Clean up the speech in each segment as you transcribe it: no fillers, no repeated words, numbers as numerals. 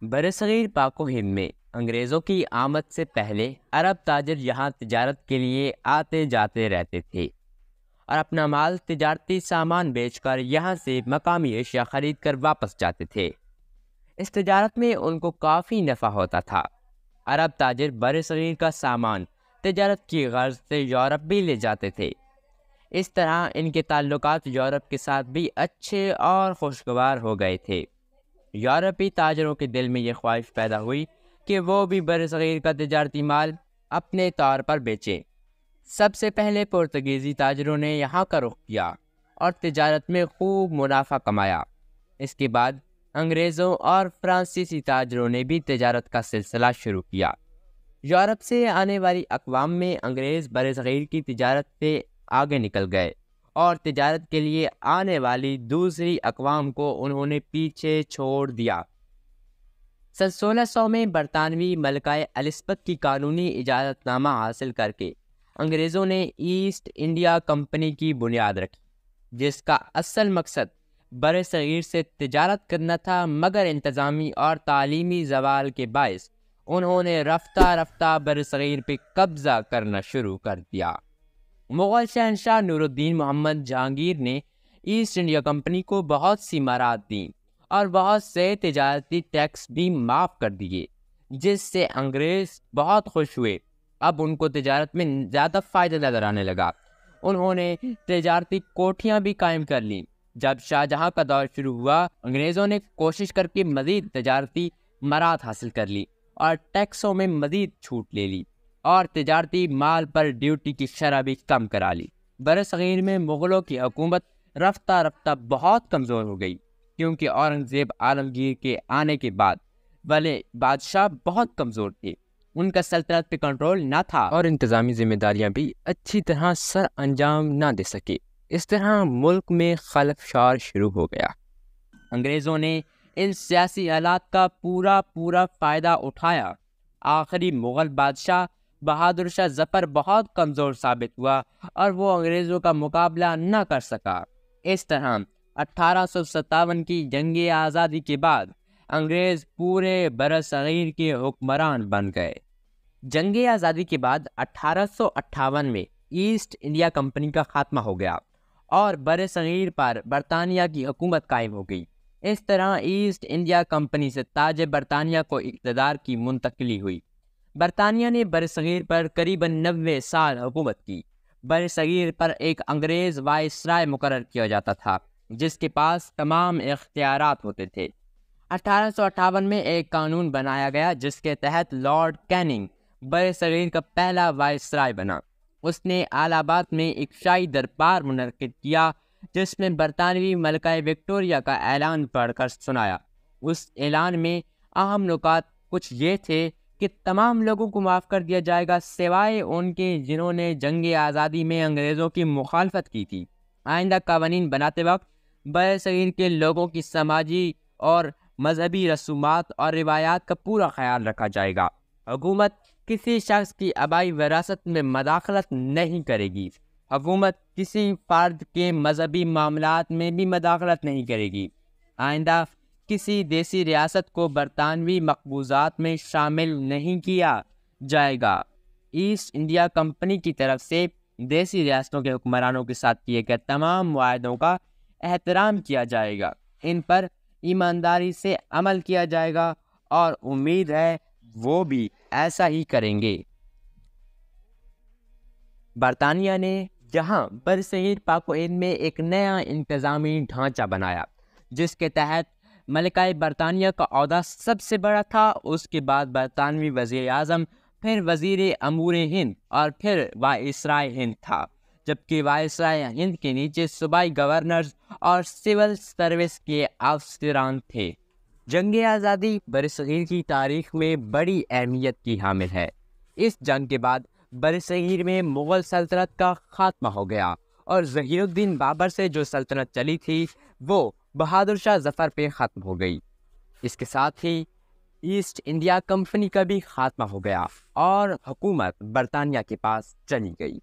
برصغیر پاک و ہند میں انگریزوں کی آمد سے پہلے عرب تاجر یہاں تجارت کے لیے آتے جاتے رہتے تھے اور اپنا مال تجارتی سامان بیچ کر یہاں سے مقامی اشیاء خرید کر واپس جاتے تھے۔ اس تجارت میں ان کو کافی نفع ہوتا تھا۔ عرب تاجر برصغیر کا سامان تجارت کی غرض سے یورپ بھی لے جاتے تھے۔ اس طرح ان کے تعلقات یورپ کے ساتھ بھی اچھے اور خوشگوار ہو گئے تھے۔ یورپی تاجروں کے دل میں یہ خواہش پیدا ہوئی کہ وہ بھی برصغیر کا تجارتی مال اپنے طور پر بیچیں۔ سب سے پہلے پرتگیزی تاجروں نے یہاں کا رخ کیا اور تجارت میں خوب منافع کمایا۔ اس کے بعد انگریزوں اور فرانسیسی تاجروں نے بھی تجارت کا سلسلہ شروع کیا۔ یورپ سے آنے والی اقوام میں انگریز برصغیر کی تجارت سے آگے نکل گئے اور تجارت کے لیے آنے والی دوسری اقوام کو انہوں نے پیچھے چھوڑ دیا۔ سن 1600 میں برطانوی ملکہ الزبتھ کی قانونی اجازت نامہ حاصل کر کے انگریزوں نے ایسٹ انڈیا کمپنی کی بنیاد رکھی، جس کا اصل مقصد برصغیر سے تجارت کرنا تھا، مگر انتظامی اور تعلیمی زوال کے باعث انہوں نے رفتہ رفتہ برصغیر پہ قبضہ کرنا شروع کر دیا۔ مغل شہنشاہ نور الدین محمد جہانگیر نے ایسٹ انڈیا کمپنی کو بہت سی مراعات دیں اور بہت سے تجارتی ٹیکس بھی معاف کر دیے، جس سے انگریز بہت خوش ہوئے۔ اب ان کو تجارت میں زیادہ فائدہ نظر آنے لگا۔ انہوں نے تجارتی کوٹھیاں بھی قائم کر لیں۔ جب شاہ جہاں کا دور شروع ہوا، انگریزوں نے کوشش کر کے مزید تجارتی مراعات حاصل کر لی اور ٹیکسوں میں مزید چھوٹ لے لی اور تجارتی مال پر ڈیوٹی کی شرح بھی کم کرا لی۔ برصغیر میں مغلوں کی حکومت رفتہ رفتہ بہت کمزور ہو گئی، کیونکہ اورنگزیب عالمگیر کے آنے کے بعد والے بادشاہ بہت کمزور تھے، ان کا سلطنت پہ کنٹرول نہ تھا اور انتظامی ذمہ داریاں بھی اچھی طرح سر انجام نہ دے سکے۔ اس طرح ملک میں خلفشار شروع ہو گیا۔ انگریزوں نے ان سیاسی حالات کا پورا فائدہ اٹھایا۔ آخری مغل بادشاہ بہادر شاہ ظفر بہت کمزور ثابت ہوا اور وہ انگریزوں کا مقابلہ نہ کر سکا۔ اس طرح 1857 کی جنگ آزادی کے بعد انگریز پورے برصغیر کے حکمران بن گئے۔ جنگ آزادی کے بعد 1858 میں ایسٹ انڈیا کمپنی کا خاتمہ ہو گیا اور برصغیر پر برطانیہ کی حکومت قائم ہو گئی۔ اس طرح ایسٹ انڈیا کمپنی سے تاج برطانیہ کو اقتدار کی منتقلی ہوئی۔ برطانیہ نے برصغیر پر قریباً 90 سال حکومت کی۔ برصغیر پر ایک انگریز وائسرائے مقرر کیا جاتا تھا، جس کے پاس تمام اختیارات ہوتے تھے۔ 1858 میں ایک قانون بنایا گیا جس کے تحت لارڈ کیننگ برصغیر کا پہلا وائسرائے بنا۔ اس نے الہ آباد میں ایک شاہی دربار منعقد کیا، جس میں برطانوی ملکہ وکٹوریہ کا اعلان پڑھ کر سنایا۔ اس اعلان میں اہم نکات کچھ یہ تھے کہ تمام لوگوں کو معاف کر دیا جائے گا سوائے ان کے جنہوں نے جنگ آزادی میں انگریزوں کی مخالفت کی تھی۔ آئندہ قوانین بناتے وقت برصغیر کے لوگوں کی سماجی اور مذہبی رسومات اور روایات کا پورا خیال رکھا جائے گا۔ حکومت کسی شخص کی آبائی وراثت میں مداخلت نہیں کرے گی۔ حکومت کسی فرد کے مذہبی معاملات میں بھی مداخلت نہیں کرے گی۔ آئندہ کسی دیسی ریاست کو برطانوی مقبوضات میں شامل نہیں کیا جائے گا۔ ایسٹ انڈیا کمپنی کی طرف سے دیسی ریاستوں کے حکمرانوں کے ساتھ کیے گئے تمام معاہدوں کا احترام کیا جائے گا، ان پر ایمانداری سے عمل کیا جائے گا اور امید ہے وہ بھی ایسا ہی کریں گے۔ برطانیہ نے جہاں برصغیر پاک و ہند میں ایک نیا انتظامی ڈھانچہ بنایا، جس کے تحت ملکہ برطانیہ کا عہدہ سب سے بڑا تھا۔ اس کے بعد برطانوی وزیر اعظم، پھر وزیر امور ہند اور پھر وائسرائے ہند تھا، جبکہ وائسرائے ہند کے نیچے صوبائی گورنرز اور سول سروس کے افسران تھے۔ جنگ آزادی برصغیر کی تاریخ میں بڑی اہمیت کی حامل ہے۔ اس جنگ کے بعد برصغیر میں مغل سلطنت کا خاتمہ ہو گیا اور ظہیر الدین بابر سے جو سلطنت چلی تھی وہ بہادر شاہ ظفر پہ ختم ہو گئی۔ اس کے ساتھ ہی ایسٹ انڈیا کمپنی کا بھی خاتمہ ہو گیا اور حکومت برطانیہ کے پاس چلی گئی۔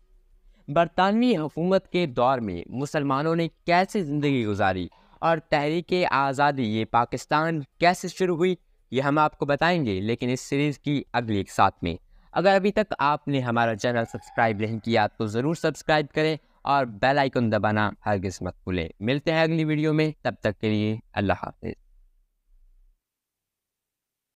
برطانوی حکومت کے دور میں مسلمانوں نے کیسے زندگی گزاری اور تحریک آزادی یہ پاکستان کیسے شروع ہوئی، یہ ہم آپ کو بتائیں گے، لیکن اس سیریز کی اگلی ایک ساتھ میں۔ اگر ابھی تک آپ نے ہمارا چینل سبسکرائب نہیں کیا تو ضرور سبسکرائب کریں اور بیل آئیکن دبانا ہرگز مت بھولیں۔ ملتے ہیں اگلی ویڈیو میں، تب تک کے لیے اللہ حافظ۔